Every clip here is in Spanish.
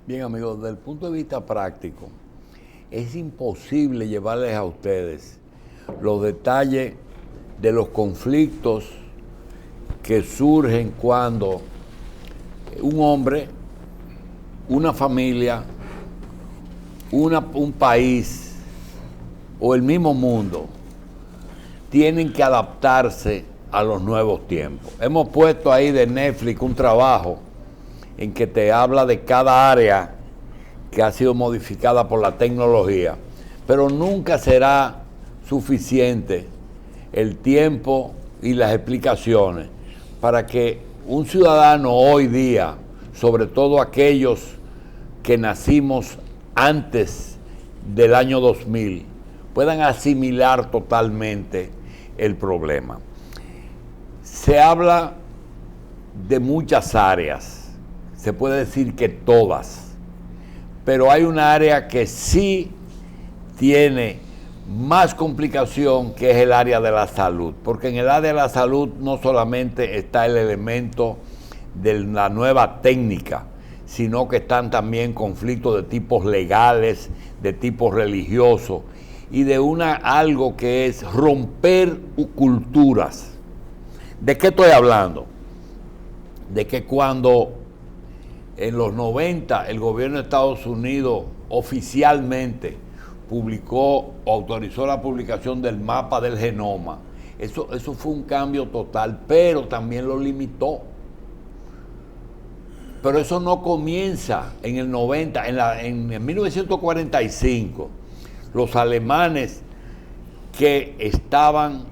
Bien, amigos, desde el punto de vista práctico, es imposible llevarles a ustedes los detalles de los conflictos que surgen cuando un hombre, una familia, un país o el mismo mundo tienen que adaptarse a los nuevos tiempos. Hemos puesto ahí de Netflix un trabajo en que te habla de cada área que ha sido modificada por la tecnología, pero nunca será suficiente el tiempo y las explicaciones para que un ciudadano hoy día, sobre todo aquellos que nacimos antes del año 2000, puedan asimilar totalmente el problema. Se habla de muchas áreas, se puede decir que todas, pero hay una área que sí tiene más complicación, que es el área de la salud, porque en el área de la salud no solamente está el elemento de la nueva técnica, sino que están también conflictos de tipos legales, de tipos religiosos, y de algo que es romper culturas. ¿De qué estoy hablando? De que cuando en los 90 el gobierno de Estados Unidos oficialmente publicó o autorizó la publicación del mapa del genoma, eso fue un cambio total, pero también lo limitó. Pero eso no comienza en el 90, en 1945, los alemanes que estaban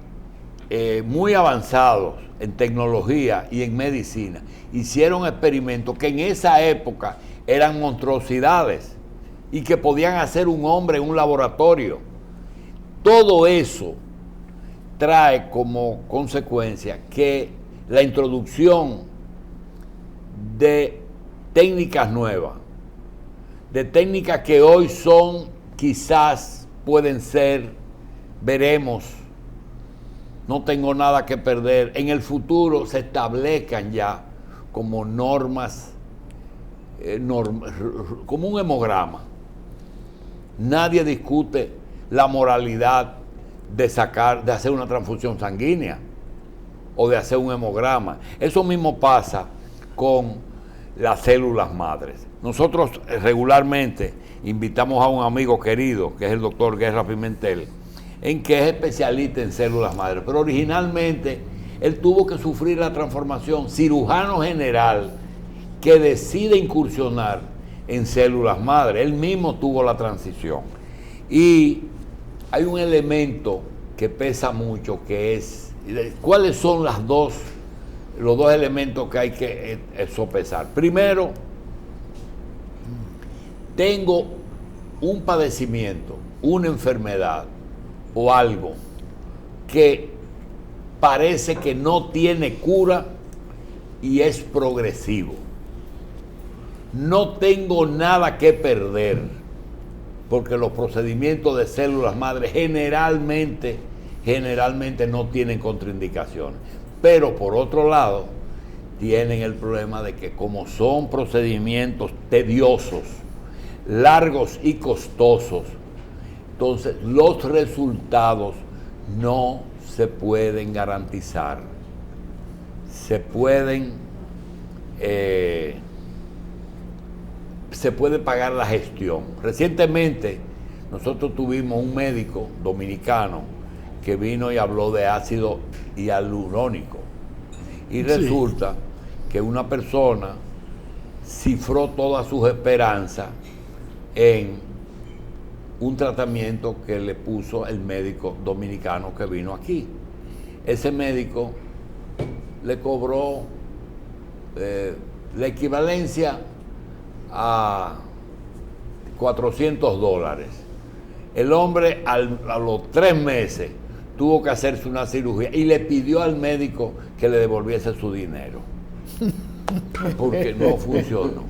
muy avanzados en tecnología y en medicina, hicieron experimentos que en esa época eran monstruosidades y que podían hacer un hombre en un laboratorio. Todo eso trae como consecuencia que la introducción de técnicas nuevas, de técnicas que hoy son, quizás pueden ser, veremos, no tengo nada que perder, en el futuro se establezcan ya como normas, como un hemograma. Nadie discute la moralidad de hacer una transfusión sanguínea o de hacer un hemograma. Eso mismo pasa con las células madres. Nosotros regularmente invitamos a un amigo querido, que es el doctor Guerra Pimentel, en que es especialista en células madres, pero originalmente él tuvo que sufrir la transformación, cirujano general que decide incursionar en células madres, él mismo tuvo la transición. Y hay un elemento que pesa mucho, que es, ¿cuáles son los dos elementos que hay que sopesar? Primero, tengo un padecimiento, una enfermedad o algo que parece que no tiene cura y es progresivo. No tengo nada que perder, porque los procedimientos de células madre generalmente no tienen contraindicaciones. Pero por otro lado, tienen el problema de que como son procedimientos tediosos, largos y costosos, entonces los resultados no se pueden garantizar. Se puede pagar la gestión. Recientemente nosotros tuvimos un médico dominicano que vino y habló de ácido hialurónico. Y resulta que una persona cifró todas sus esperanzas en un tratamiento que le puso el médico dominicano que vino aquí. Ese médico le cobró la equivalencia a $400. El hombre a los 3 meses tuvo que hacerse una cirugía y le pidió al médico que le devolviese su dinero porque no funcionó.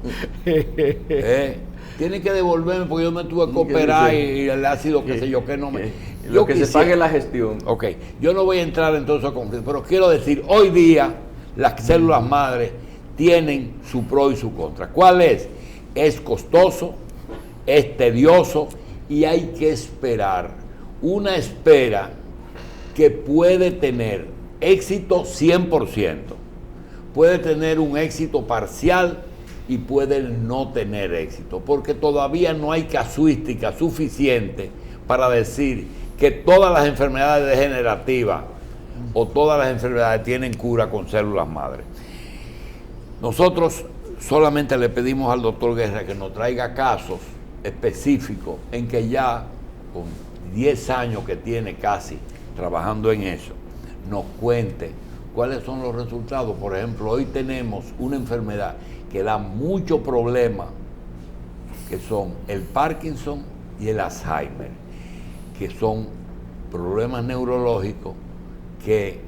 Tiene que devolverme porque yo me tuve que operar y el ácido, qué sé yo, que no me... Lo que se pague la gestión. Ok, yo no voy a entrar en todo ese conflicto, pero quiero decir, hoy día las células madres tienen su pro y su contra. ¿Cuál es? es costoso, es tedioso y hay que esperar. Una espera que puede tener éxito 100%, puede tener un éxito parcial y puede no tener éxito, porque todavía no hay casuística suficiente para decir que todas las enfermedades degenerativas o todas las enfermedades tienen cura con células madre. Nosotros solamente le pedimos al doctor Guerra que nos traiga casos específicos en que ya con 10 años que tiene casi trabajando en eso, nos cuente cuáles son los resultados. Por ejemplo, hoy tenemos una enfermedad que da mucho problema, que son el Parkinson y el Alzheimer, que son problemas neurológicos que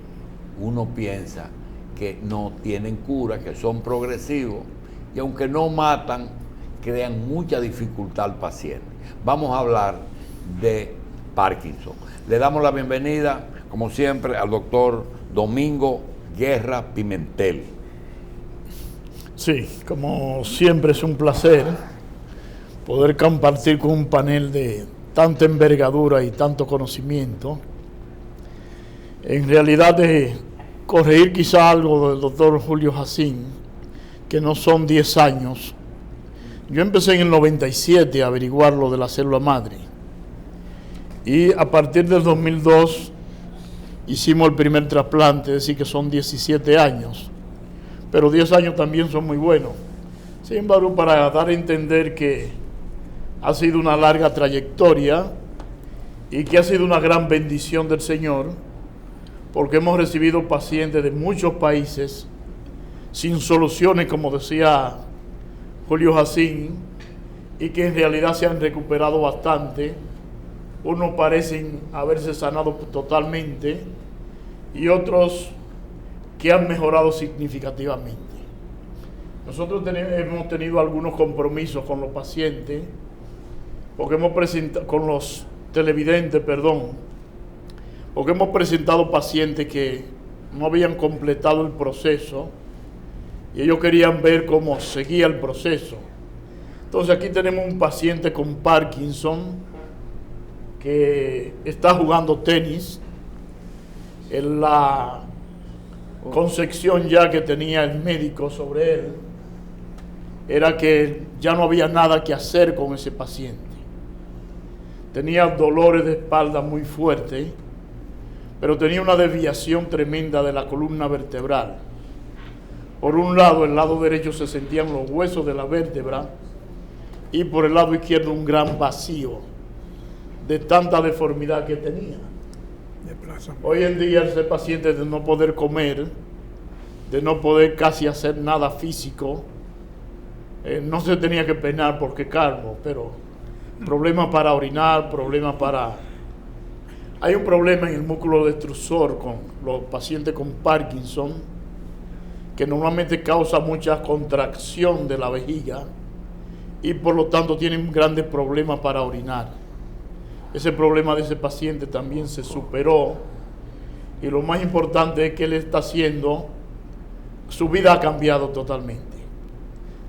uno piensa que no tienen cura, que son progresivos y aunque no matan, crean mucha dificultad al paciente. Vamos a hablar de Parkinson. Le damos la bienvenida, como siempre, al doctor Domingo Guerra Pimentel. Sí, como siempre es un placer poder compartir con un panel de tanta envergadura y tanto conocimiento. En realidad, corregir quizá algo del doctor Julio Jacín, que no son 10 años. Yo empecé en el 97 a averiguar lo de la célula madre y a partir del 2002 hicimos el primer trasplante, es decir que son 17 años, pero 10 años también son muy buenos. Sin embargo, para dar a entender que ha sido una larga trayectoria y que ha sido una gran bendición del Señor, porque hemos recibido pacientes de muchos países sin soluciones, como decía Julio Jacín, y que en realidad se han recuperado bastante. Unos parecen haberse sanado totalmente y otros que han mejorado significativamente. Nosotros hemos tenido algunos compromisos con los pacientes, porque hemos presentado, con los televidentes, porque hemos presentado pacientes que no habían completado el proceso y ellos querían ver cómo seguía el proceso. Entonces aquí tenemos un paciente con Parkinson que está jugando tenis. En la concepción ya que tenía el médico sobre él era que ya no había nada que hacer con ese paciente. Tenía dolores de espalda muy fuertes, pero tenía una desviación tremenda de la columna vertebral. Por un lado, el lado derecho se sentían los huesos de la vértebra y por el lado izquierdo un gran vacío de tanta deformidad que tenía. Hoy en día ese paciente, de no poder comer, de no poder casi hacer nada físico, no se tenía que penar porque calmo, pero problemas para orinar, problemas para... Hay un problema en el músculo destrusor con los pacientes con Parkinson, que normalmente causa mucha contracción de la vejiga y por lo tanto tienen grandes problemas para orinar. Ese problema de ese paciente también se superó y lo más importante es que él está haciendo, su vida ha cambiado totalmente.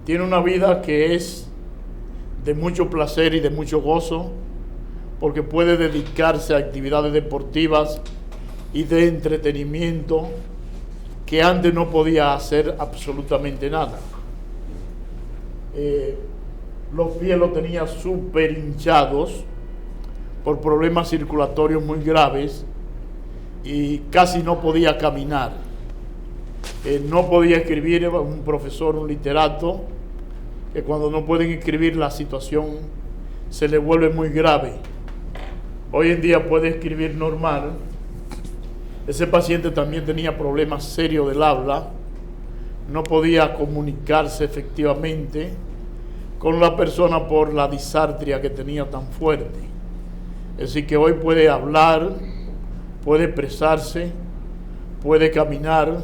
Tiene una vida que es de mucho placer y de mucho gozo, porque puede dedicarse a actividades deportivas y de entretenimiento que antes no podía hacer absolutamente nada. Los pies los tenía súper hinchados por problemas circulatorios muy graves y casi no podía caminar. No podía escribir, un profesor, un literato, que cuando no pueden escribir la situación se le vuelve muy grave. Hoy en día puede escribir normal. Ese paciente también tenía problemas serios del habla, no podía comunicarse efectivamente con la persona por la disartria que tenía tan fuerte. Es decir, que hoy puede hablar, puede expresarse, puede caminar,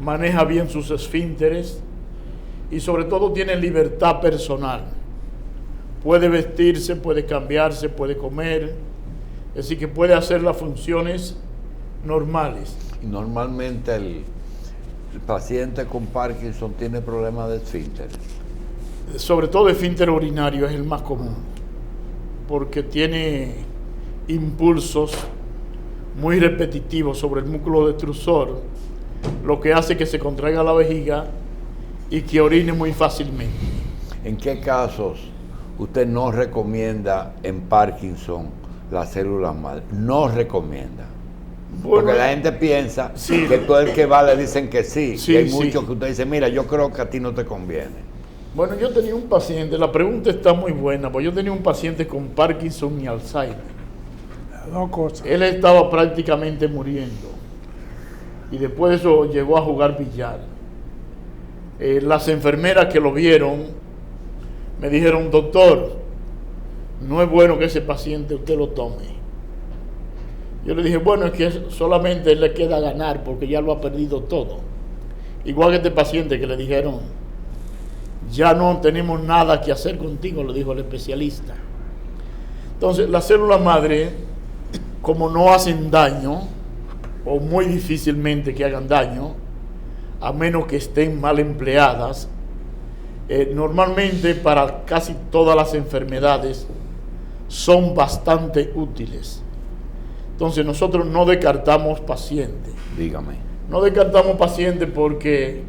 maneja bien sus esfínteres y sobre todo tiene libertad personal. Puede vestirse, puede cambiarse, puede comer, es decir, que puede hacer las funciones normales. Y normalmente el paciente con Parkinson tiene problemas de esfínteres. sobre todo esfínter urinario, es el más común, porque tiene impulsos muy repetitivos sobre el músculo detrusor, lo que hace que se contraiga la vejiga y que orine muy fácilmente. ¿En qué casos usted no recomienda en Parkinson las células madre? No recomienda. Bueno, porque la gente piensa sí, que todo el que va le dicen que sí. Sí, y hay sí. muchos que usted dice, mira, yo creo que a ti no te conviene. Bueno, yo tenía un paciente, la pregunta está muy buena, porque yo tenía un paciente con Parkinson y Alzheimer. Dos cosas. Él estaba prácticamente muriendo y después de eso llegó a jugar billar. Las enfermeras que lo vieron me dijeron, doctor, no es bueno que ese paciente usted lo tome. Yo le dije, bueno, es que solamente él le queda ganar porque ya lo ha perdido todo. Igual que este paciente que le dijeron, ya no tenemos nada que hacer contigo, le dijo el especialista. Entonces, las células madre, como no hacen daño, o muy difícilmente que hagan daño, a menos que estén mal empleadas, normalmente para casi todas las enfermedades son bastante útiles. Entonces nosotros no descartamos pacientes. Dígame. No descartamos pacientes porque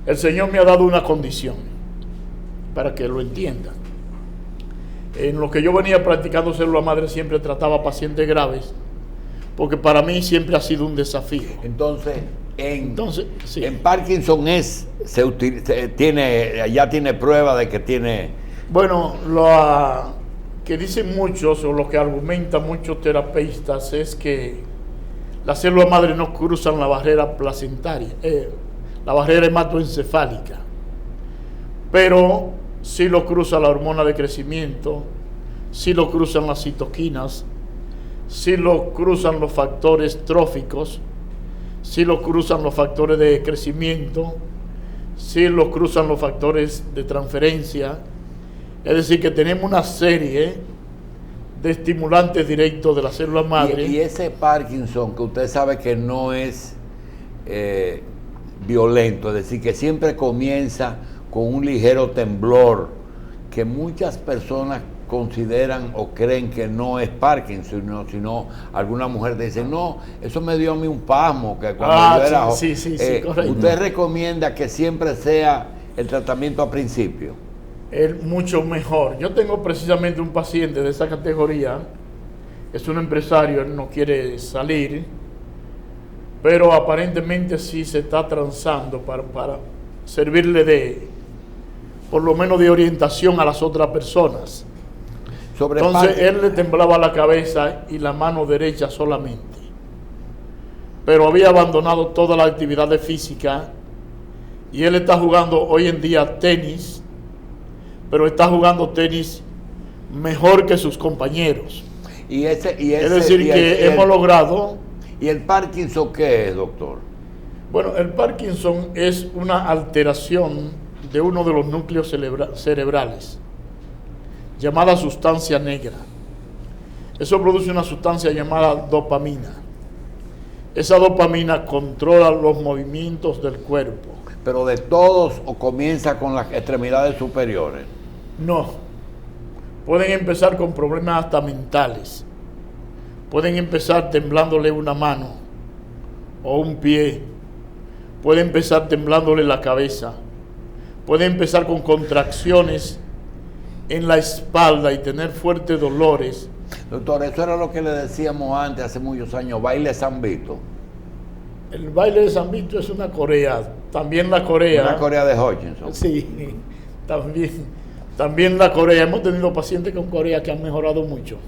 el Señor me ha dado una condición, para que lo entiendan. En lo que yo venía practicando célula madre siempre trataba pacientes graves, porque para mí siempre ha sido un desafío. Entonces, Sí. en Parkinson ya tiene prueba de que tiene... Bueno, lo que dicen muchos, o lo que argumentan muchos terapeutas, es que las células madre no cruzan la barrera placentaria, la barrera hematoencefálica, pero sí lo cruza la hormona de crecimiento, sí lo cruzan las citoquinas, sí lo cruzan los factores tróficos, sí lo cruzan los factores de crecimiento, sí lo cruzan los factores de transferencia. Es decir, que tenemos una serie de estimulantes directos de la célula madre. Y ese Parkinson, que usted sabe que no es violento, es decir, que siempre comienza con un ligero temblor, que muchas personas consideran o creen que no es Parkinson, sino alguna mujer te dice, no, eso me dio a mí un pasmo, que cuando yo era sí, correcto. ¿Usted recomienda que siempre sea el tratamiento a principio? Es mucho mejor. Yo tengo precisamente un paciente de esa categoría, es un empresario, él no quiere salir, pero aparentemente sí se está transando para servirle por lo menos de orientación a las otras personas. Entonces él le temblaba la cabeza y la mano derecha solamente, pero había abandonado toda la actividad física y él está jugando hoy en día tenis, pero está jugando tenis mejor que sus compañeros. Es decir, que hemos logrado... ¿Y el Parkinson qué es, doctor? Bueno, el Parkinson es una alteración de uno de los núcleos cerebrales, llamada sustancia negra. Eso produce una sustancia llamada dopamina. Esa dopamina controla los movimientos del cuerpo. ¿Pero de todos o comienza con las extremidades superiores? No. Pueden empezar con problemas hasta mentales. Pueden empezar temblándole una mano o un pie. Pueden empezar temblándole la cabeza. Pueden empezar con contracciones en la espalda y tener fuertes dolores. Doctor, eso era lo que le decíamos antes, hace muchos años, baile zambito. El baile de zambito es una corea. También la corea. Una corea de Hutchinson. Sí, también la corea. Hemos tenido pacientes con corea que han mejorado mucho.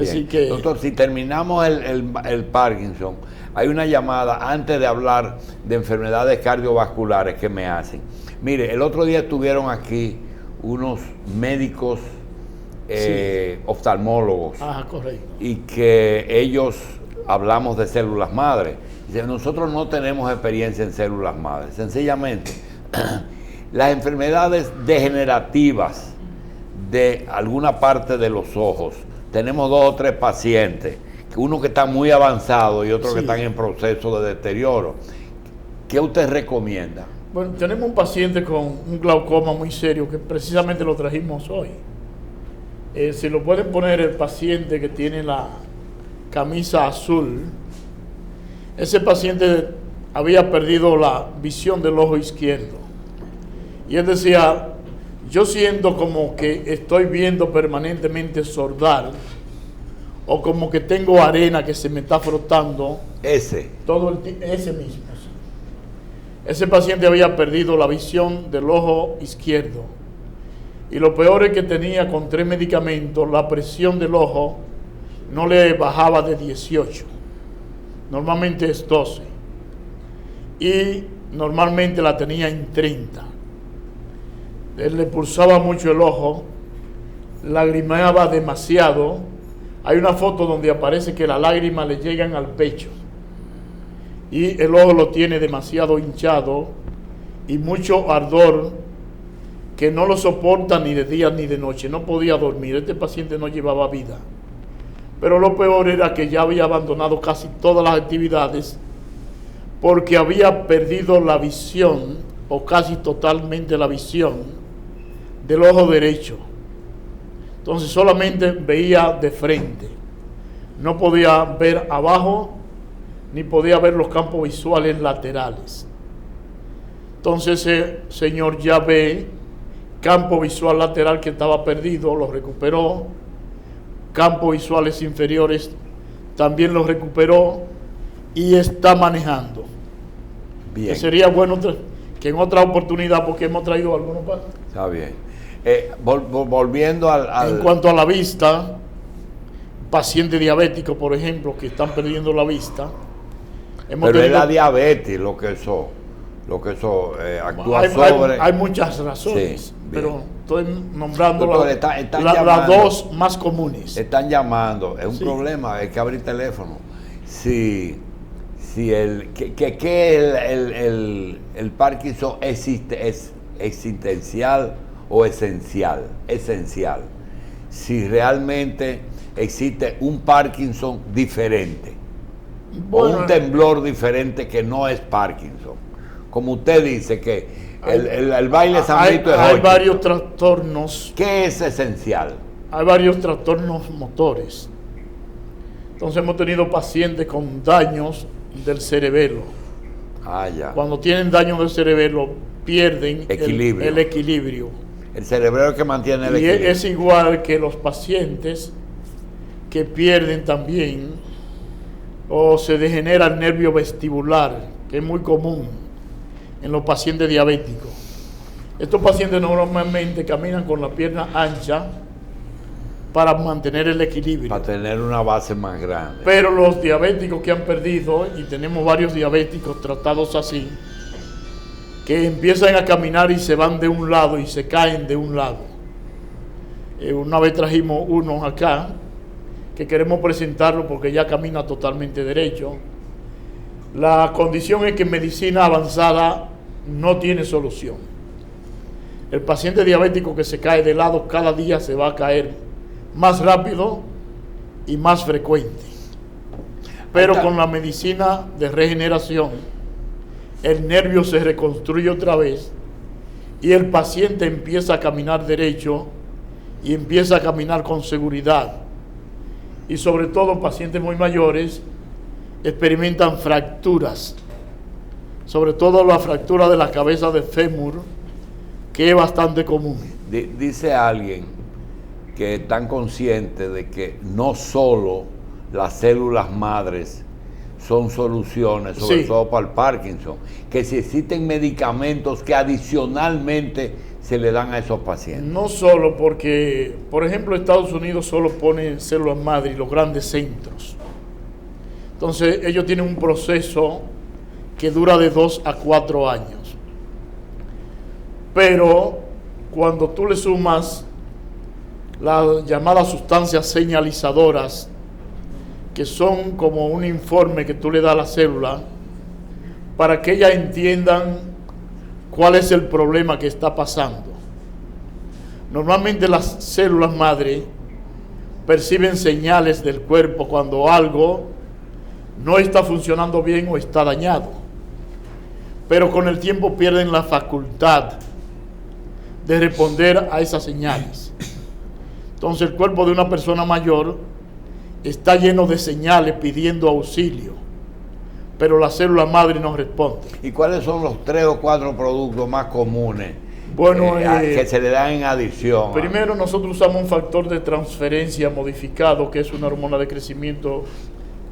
Así que, doctor, si terminamos el Parkinson, hay una llamada antes de hablar de enfermedades cardiovasculares que me hacen. Mire, el otro día estuvieron aquí unos médicos oftalmólogos. Correcto. Y que ellos hablamos de células madre. Dicen, nosotros no tenemos experiencia en células madre. Sencillamente, las enfermedades degenerativas de alguna parte de los ojos, tenemos 2 o 3 pacientes, uno que está muy avanzado y otro que están en proceso de deterioro. ¿Qué usted recomienda? Bueno, tenemos un paciente con un glaucoma muy serio que precisamente lo trajimos hoy. Si lo pueden poner el paciente que tiene la camisa azul, ese paciente había perdido la visión del ojo izquierdo. Y él decía, yo siento como que estoy viendo permanentemente sordar, o como que tengo arena que se me está frotando. Ese Mismo. Ese paciente había perdido la visión del ojo izquierdo. Y lo peor es que tenía con 3 medicamentos, la presión del ojo no le bajaba de 18. Normalmente es 12. Y normalmente la tenía en 30. Él le pulsaba mucho el ojo, lagrimeaba demasiado. Hay una foto donde aparece que las lágrimas le llegan al pecho. Y el ojo lo tiene demasiado hinchado y mucho ardor que no lo soporta ni de día ni de noche. No podía dormir. Este paciente no llevaba vida. Pero lo peor era que ya había abandonado casi todas las actividades porque había perdido la visión, o casi totalmente la visión, del ojo derecho. Entonces solamente veía de frente. No podía ver abajo, ni podía ver los campos visuales laterales. Entonces ese señor ya ve campo visual lateral que estaba perdido, lo recuperó. Campos visuales inferiores también los recuperó y está manejando. bien. Sería bueno que en otra oportunidad, porque hemos traído algunos casos. Está bien. Volviendo al... En cuanto a la vista, pacientes diabéticos, por ejemplo, que están perdiendo la vista. Pero es la diabetes lo que eso actúa sobre... Hay muchas razones, Sí, pero estoy nombrando Doctor, las dos más comunes. Están llamando, es un Sí. problema, hay que abrir teléfono. Si el Parkinson es existencial o esencial. Si realmente existe un Parkinson diferente, Bueno, o un temblor diferente que no es Parkinson. Como usted dice que el baile San Vito es hay ocho. varios trastornos. ¿Qué es esencial? Hay varios trastornos motores. Entonces hemos tenido pacientes con daños del cerebelo. Ya. Cuando tienen daño del cerebelo, pierden Equilibrio. el equilibrio. El cerebro es el que mantiene el Y equilibrio. es igual que los pacientes que pierden también o se degenera el nervio vestibular, que es muy común en los pacientes diabéticos. Estos pacientes normalmente caminan con la pierna ancha para mantener el equilibrio. Para tener una base más grande. Pero los diabéticos que han perdido, y tenemos varios diabéticos tratados así, que empiezan a caminar y se van de un lado y se caen de un lado. Una vez trajimos uno acá, que queremos presentarlo porque ya camina totalmente derecho. La condición es que en medicina avanzada no tiene solución. El paciente diabético que se cae de lado cada día se va a caer más rápido y más frecuente. Pero con la medicina de regeneración, el nervio se reconstruye otra vez y el paciente empieza a caminar derecho y empieza a caminar con seguridad. Y sobre todo pacientes muy mayores experimentan fracturas, sobre todo la fractura de la cabeza de fémur, que es bastante común. Dice alguien que están conscientes de que no solo las células madres son soluciones, sobre Sí. todo para el Parkinson, que si existen medicamentos que adicionalmente se le dan a esos pacientes. No solo porque, por ejemplo, Estados Unidos solo pone células madre y los grandes centros. Entonces ellos tienen un proceso que dura de 2 a 4 años. Pero cuando tú le sumas las llamadas sustancias señalizadoras, que son como un informe que tú le das a la célula, para que ellas entiendan cuál es el problema que está pasando. Normalmente las células madre perciben señales del cuerpo cuando algo no está funcionando bien o está dañado. pero con el tiempo pierden la facultad de responder a esas señales. Entonces el cuerpo de una persona mayor está lleno de señales pidiendo auxilio, pero la célula madre no responde. ¿Y cuáles son los 3 o 4 productos más comunes que se le dan en adición? Primero, nosotros usamos un factor de transferencia modificado, que es una hormona de crecimiento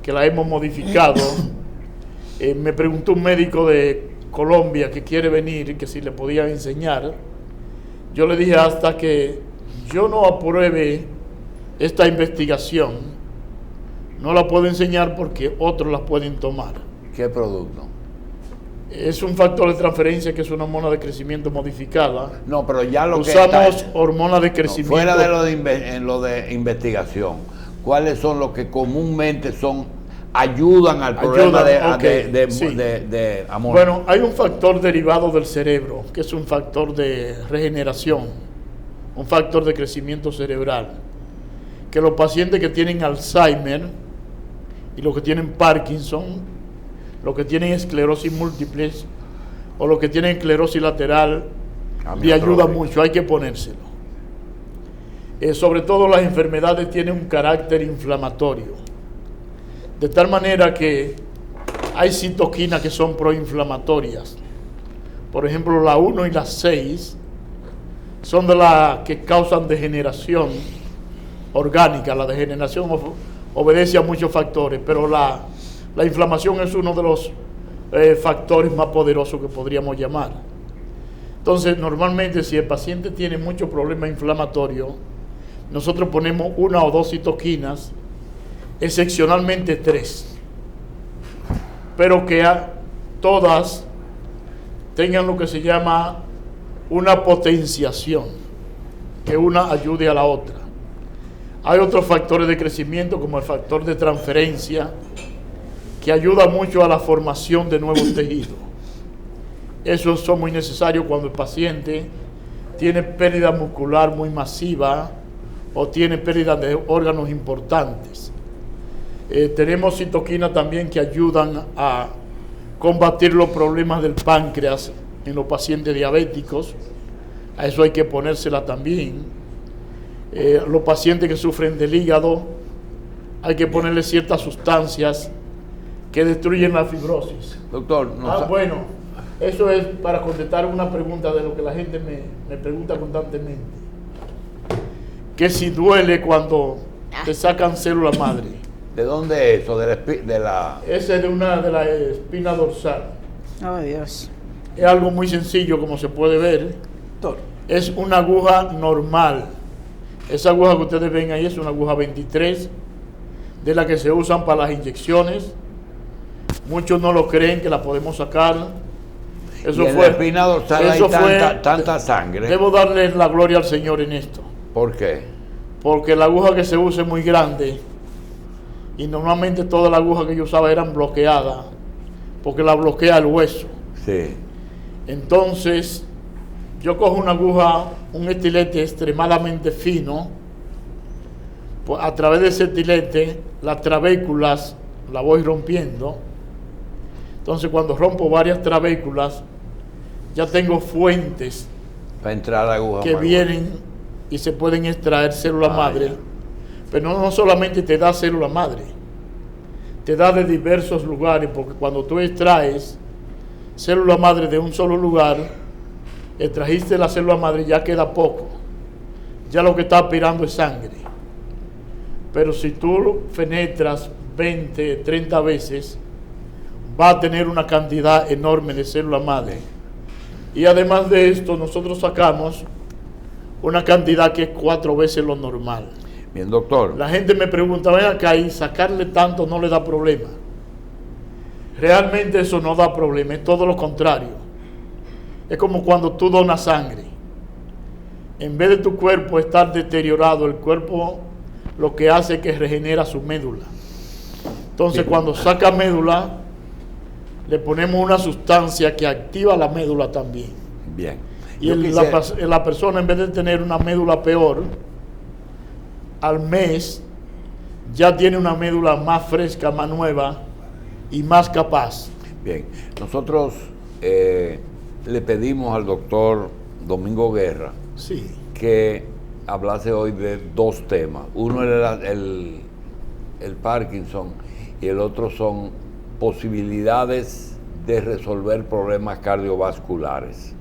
que la hemos modificado. Me preguntó un médico de Colombia que quiere venir, que si le podía enseñar. Yo le dije, hasta que yo no apruebe esta investigación, no la puedo enseñar porque otros la pueden tomar. ¿Qué producto? Es un factor de transferencia que es una hormona de crecimiento modificada. No, pero ya lo usamos que está, hormona de crecimiento. Fuera de lo de investigación, ¿cuáles son los que comúnmente ayudan al problema de amor? Bueno, hay un factor derivado del cerebro, que es un factor de regeneración, un factor de crecimiento cerebral, que los pacientes que tienen Alzheimer y los que tienen Parkinson, los que tienen esclerosis múltiple o los que tienen esclerosis lateral, le ayuda mucho, hay que ponérselo. Sobre todo las enfermedades tienen un carácter inflamatorio, de tal manera que hay citoquinas que son proinflamatorias. Por ejemplo, la 1 y la 6 son de las que causan degeneración orgánica. La degeneración obedece a muchos factores, pero la inflamación es uno de los factores más poderosos que podríamos llamar. Entonces, normalmente si el paciente tiene mucho problema inflamatorio, nosotros ponemos 1 o 2 citoquinas, excepcionalmente 3, pero que todas tengan lo que se llama una potenciación, que una ayude a la otra. Hay otros factores de crecimiento, como el factor de transferencia, que ayuda mucho a la formación de nuevos tejidos. Esos son muy necesarios cuando el paciente tiene pérdida muscular muy masiva o tiene pérdida de órganos importantes. Tenemos citoquinas también que ayudan a combatir los problemas del páncreas en los pacientes diabéticos. A eso hay que ponérsela también. Los pacientes que sufren del hígado, hay que ponerle ciertas sustancias que destruyen la fibrosis. Doctor, bueno, eso es para contestar una pregunta de lo que la gente me pregunta constantemente. Que si duele cuando te sacan célula madre. ¿De dónde es eso? Ese es de la espina dorsal. Oh, Dios. Es algo muy sencillo, como se puede ver. Es una aguja normal. Esa aguja que ustedes ven ahí es una aguja 23, de la que se usan para las inyecciones. Muchos no lo creen que la podemos sacar. Eso en la espina dorsal hay tanta sangre. Debo darle la gloria al Señor en esto. ¿Por qué? Porque la aguja que se usa es muy grande y normalmente todas las agujas que yo usaba eran bloqueadas, porque la bloquea el hueso. Sí. Entonces, yo cojo una aguja, un estilete extremadamente fino, pues a través de ese estilete, las trabéculas las voy rompiendo. Entonces, cuando rompo varias trabéculas, ya tengo fuentes para entrar la aguja que vienen y se pueden extraer célula madre. Pero no solamente te da célula madre, te da de diversos lugares, porque cuando tú extraes célula madre de un solo lugar, extrajiste la célula madre, ya queda poco, ya lo que está aspirando es sangre. Pero si tú penetras 20, 30 veces, va a tener una cantidad enorme de célula madre. Y además de esto, nosotros sacamos una cantidad que es 4 veces lo normal. Bien, doctor. La gente me pregunta, ven acá, y sacarle tanto no le da problema. Realmente eso no da problema, es todo lo contrario. Es como cuando tú donas sangre. En vez de tu cuerpo estar deteriorado, el cuerpo lo que hace es que regenera su médula. Entonces, cuando saca médula, le ponemos una sustancia que activa la médula también. Bien. Y la persona, en vez de tener una médula peor, al mes ya tiene una médula más fresca, más nueva y más capaz. Bien, nosotros le pedimos al doctor Domingo Guerra Sí. que hablase hoy de dos temas. Uno era el Parkinson y el otro son posibilidades de resolver problemas cardiovasculares.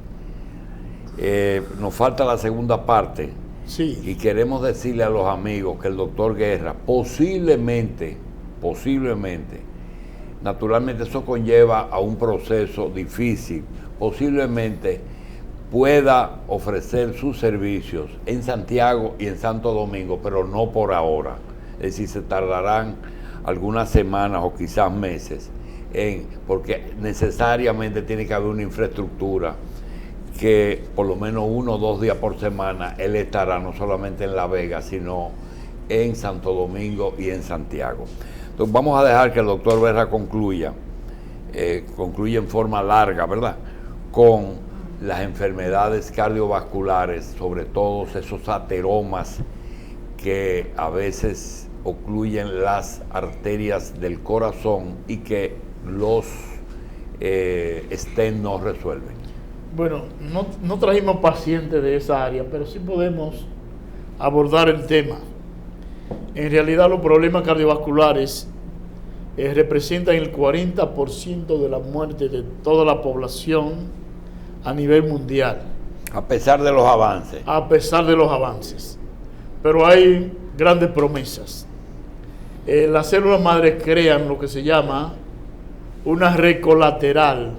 Nos falta la segunda parte Sí. y queremos decirle a los amigos que el doctor Guerra posiblemente, naturalmente eso conlleva a un proceso difícil, posiblemente pueda ofrecer sus servicios en Santiago y en Santo Domingo, pero no por ahora. Es decir, se tardarán algunas semanas o quizás meses, porque necesariamente tiene que haber una infraestructura que por lo menos 1 o 2 días por semana él estará no solamente en La Vega, sino en Santo Domingo y en Santiago. Entonces vamos a dejar que el doctor Guerra concluya en forma larga, ¿verdad?, con las enfermedades cardiovasculares, sobre todo esos ateromas que a veces ocluyen las arterias del corazón y que los stents no resuelven. Bueno, no trajimos pacientes de esa área, pero sí podemos abordar el tema. En realidad los problemas cardiovasculares representan el 40% de la muerte de toda la población a nivel mundial. A pesar de los avances. A pesar de los avances. Pero hay grandes promesas. Las células madres crean lo que se llama una red colateral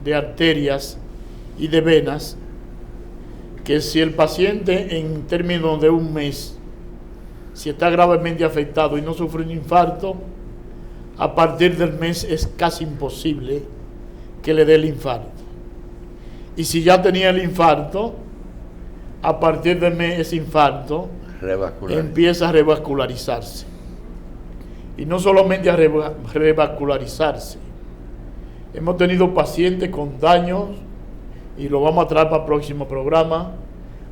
de arterias y de venas, que si el paciente en términos de un mes, si está gravemente afectado y no sufre un infarto, a partir del mes es casi imposible que le dé el infarto. Y si ya tenía el infarto, a partir del mes ese infarto empieza a revascularizarse. Y no solamente a revascularizarse. Hemos tenido pacientes con daños, y lo vamos a traer para el próximo programa,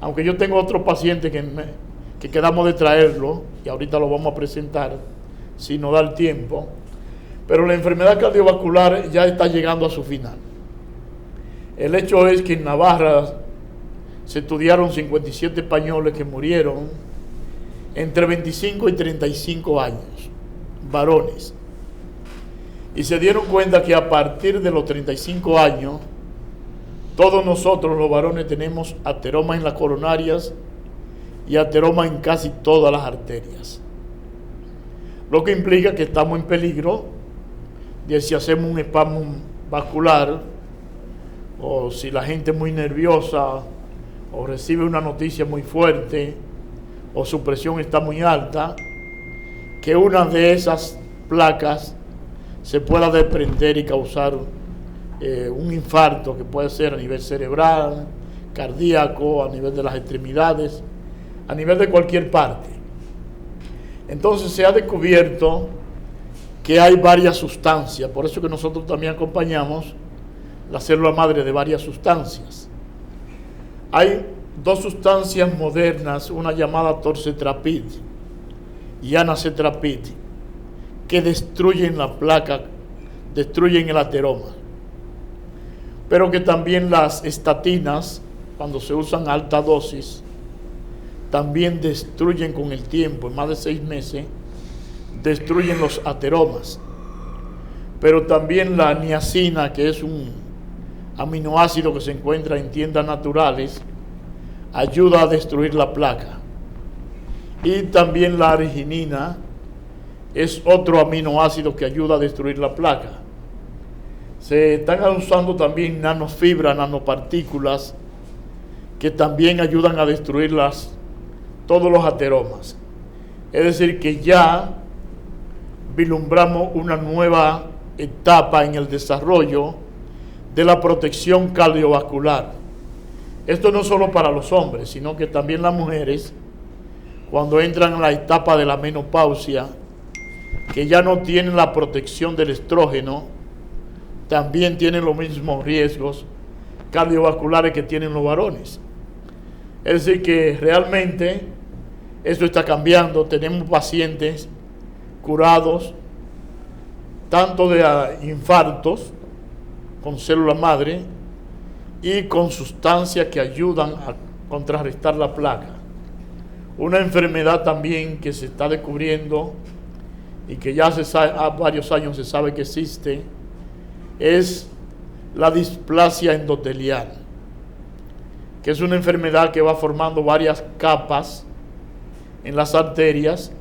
aunque yo tengo otro paciente que quedamos de traerlo, y ahorita lo vamos a presentar, si nos da el tiempo, pero la enfermedad cardiovascular ya está llegando a su final. El hecho es que en Navarra se estudiaron 57 españoles que murieron entre 25 y 35 años, varones, y se dieron cuenta que a partir de los 35 años, todos nosotros los varones tenemos ateromas en las coronarias y ateromas en casi todas las arterias. Lo que implica que estamos en peligro de, si hacemos un espasmo vascular, o si la gente es muy nerviosa, o recibe una noticia muy fuerte, o su presión está muy alta, que una de esas placas se pueda desprender y causar un infarto, que puede ser a nivel cerebral, cardíaco, a nivel de las extremidades, a nivel de cualquier parte. Entonces se ha descubierto que hay varias sustancias, por eso que nosotros también acompañamos la célula madre de varias sustancias. Hay 2 sustancias modernas, una llamada torcetrapib y anacetrapib, que destruyen la placa, destruyen el ateroma, pero que también las estatinas, cuando se usan a alta dosis, también destruyen con el tiempo, en más de 6 meses, destruyen los ateromas. Pero también la niacina, que es un aminoácido que se encuentra en tiendas naturales, ayuda a destruir la placa. Y también la arginina es otro aminoácido que ayuda a destruir la placa. Se están usando también nanofibras, nanopartículas, que también ayudan a destruir todos los ateromas. Es decir, que ya vislumbramos una nueva etapa en el desarrollo de la protección cardiovascular. Esto no solo para los hombres, sino que también las mujeres, cuando entran en la etapa de la menopausia, que ya no tienen la protección del estrógeno, también tienen los mismos riesgos cardiovasculares que tienen los varones. Es decir, que realmente esto está cambiando. Tenemos pacientes curados tanto de infartos con célula madre y con sustancias que ayudan a contrarrestar la placa. Una enfermedad también que se está descubriendo y que ya hace varios años se sabe que existe es la displasia endotelial, que es una enfermedad que va formando varias capas en las arterias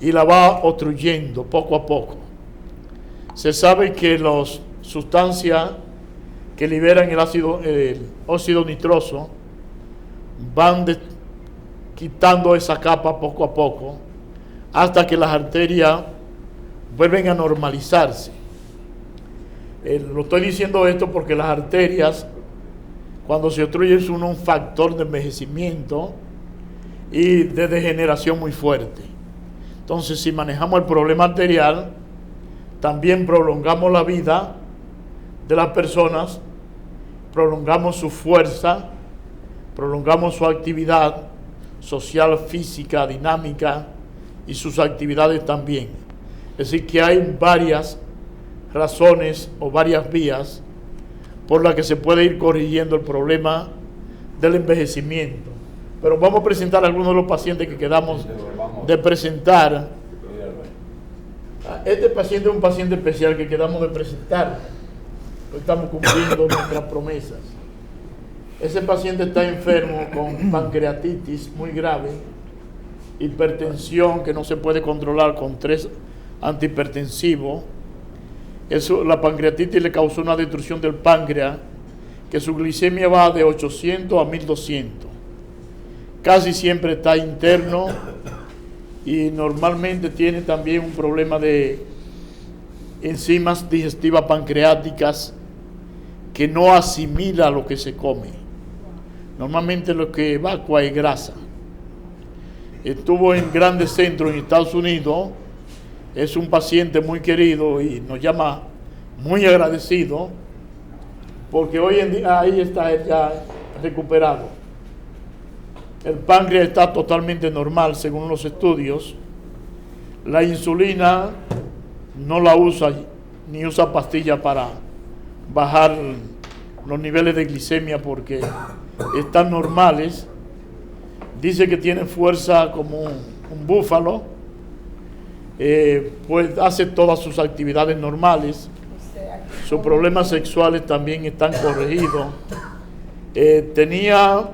y la va obstruyendo poco a poco. Se sabe que las sustancias que liberan el óxido nitroso van quitando esa capa poco a poco hasta que las arterias vuelven a normalizarse. Lo estoy diciendo esto porque las arterias, cuando se obstruyen, son un factor de envejecimiento y de degeneración muy fuerte. Entonces, si manejamos el problema arterial, también prolongamos la vida de las personas, prolongamos su fuerza, prolongamos su actividad social, física, dinámica y sus actividades también. Es decir, que hay varias razones o varias vías por las que se puede ir corrigiendo el problema del envejecimiento. Pero vamos a presentar a algunos de los pacientes que quedamos de presentar. Este paciente es un paciente especial que quedamos de presentar. Hoy estamos cumpliendo nuestras promesas. Ese paciente está enfermo con pancreatitis muy grave, hipertensión que no se puede controlar con 3 antihipertensivos. La pancreatitis le causó una destrucción del páncreas, que su glicemia va de 800 a 1200. Casi siempre está interno y normalmente tiene también un problema de enzimas digestivas pancreáticas que no asimila lo que se come. Normalmente lo que evacua es grasa. Estuvo en grandes centros en Estados Unidos. Es un paciente muy querido y nos llama muy agradecido porque hoy en día ahí está él ya recuperado. El páncreas está totalmente normal según los estudios. La insulina no la usa, ni usa pastillas para bajar los niveles de glicemia porque están normales. Dice que tiene fuerza como un búfalo. Pues hace todas sus actividades normales. Sus problemas sexuales también están corregidos. Tenía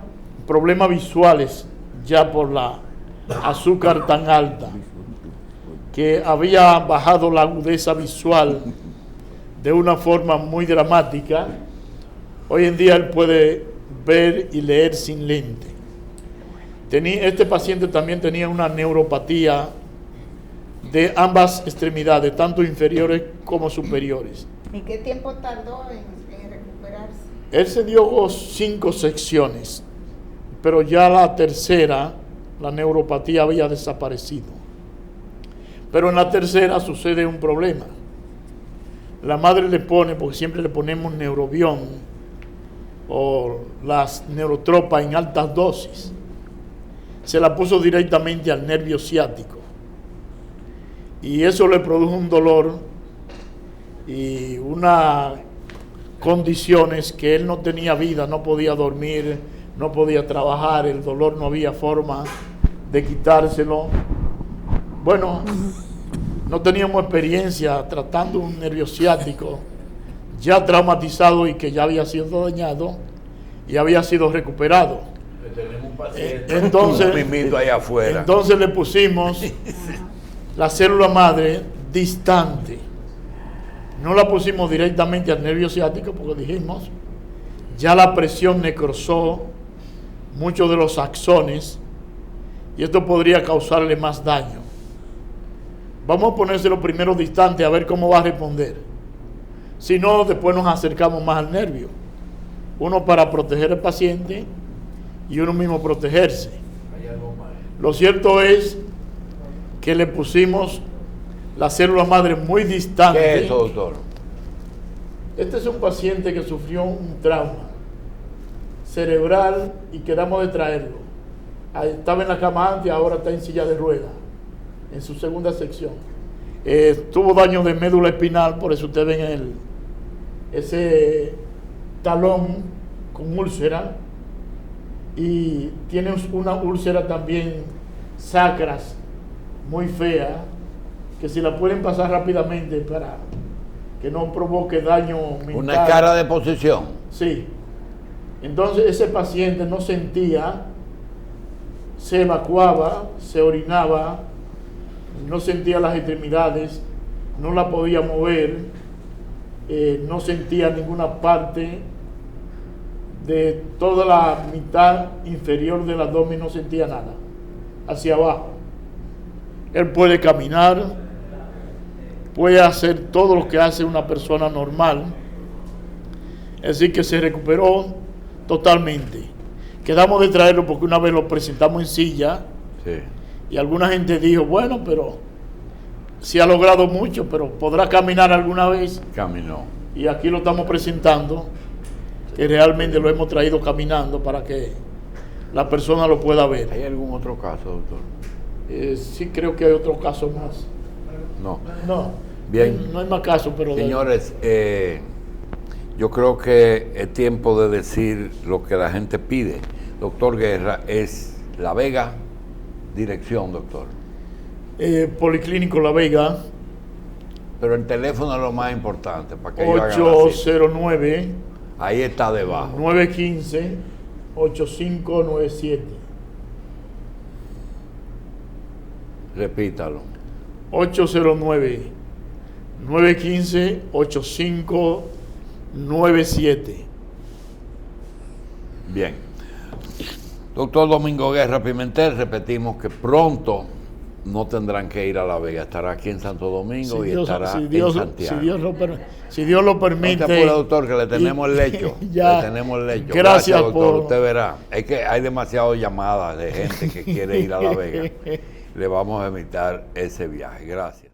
problemas visuales ya por la azúcar tan alta, que había bajado la agudeza visual de una forma muy dramática. Hoy en día él puede ver y leer sin lente. Este paciente también tenía una neuropatía de ambas extremidades, tanto inferiores como superiores. ¿Y qué tiempo tardó en recuperarse? Él se dio 5 secciones, pero ya la tercera, la neuropatía había desaparecido. Pero en la tercera sucede un problema. La madre le pone, porque siempre le ponemos neurobión o las neurotropas en altas dosis, se la puso directamente al nervio ciático. Y eso le produjo un dolor y unas condiciones que él no tenía vida, no podía dormir, no podía trabajar, el dolor no había forma de quitárselo. Bueno, no teníamos experiencia tratando un nervio ciático ya traumatizado y que ya había sido dañado y había sido recuperado. Entonces le pusimos la célula madre distante. No la pusimos directamente al nervio ciático porque dijimos, ya la presión necrosó muchos de los axones y esto podría causarle más daño. Vamos a ponérselo primero distante a ver cómo va a responder. Si no, después nos acercamos más al nervio. Uno para proteger al paciente y uno mismo protegerse. Lo cierto es que le pusimos la célula madre muy distante. ¿Qué es eso, doctor? Este es un paciente que sufrió un trauma cerebral y quedamos de traerlo. Estaba en la cama antes, ahora está en silla de ruedas, en su segunda sección. Tuvo daño de médula espinal, por eso ustedes ven ese talón con úlcera y tiene una úlcera también sacras muy fea, que si la pueden pasar rápidamente para que no provoque daño mental. Una cara de posición. Sí. Entonces ese paciente no sentía, se evacuaba, se orinaba, no sentía las extremidades, no la podía mover, no sentía ninguna parte de toda la mitad inferior del abdomen, no sentía nada, hacia abajo. Él puede caminar, puede hacer todo lo que hace una persona normal, es decir, que se recuperó totalmente. Quedamos de traerlo porque una vez lo presentamos en silla, Sí. y alguna gente dijo, bueno, pero sí ha logrado mucho, pero podrá caminar alguna vez. Caminó. Y aquí lo estamos presentando, que realmente lo hemos traído caminando para que la persona lo pueda ver. ¿Hay algún otro caso, doctor? Sí creo que hay otro caso más. No. No, Bien. no hay más casos, pero... Señores, yo creo que es tiempo de decir lo que la gente pide. Doctor Guerra, es La Vega, dirección, doctor. Policlínico La Vega, Pero el teléfono es lo más importante para que yo haga la cita. 809 Ahí está debajo. 915 8597. Repítalo. 809 915 8597. Bien. Doctor Domingo Guerra Pimentel, repetimos que pronto no tendrán que ir a La Vega, estará aquí en Santo Domingo y estará en Santiago. Si Dios lo No permite. te apures, doctor, que le tenemos el lecho. Ya. Le tenemos el lecho. Gracias doctor. por- Usted verá. Es que hay demasiadas llamadas de gente que quiere ir a La Vega. Le vamos a evitar ese viaje. Gracias.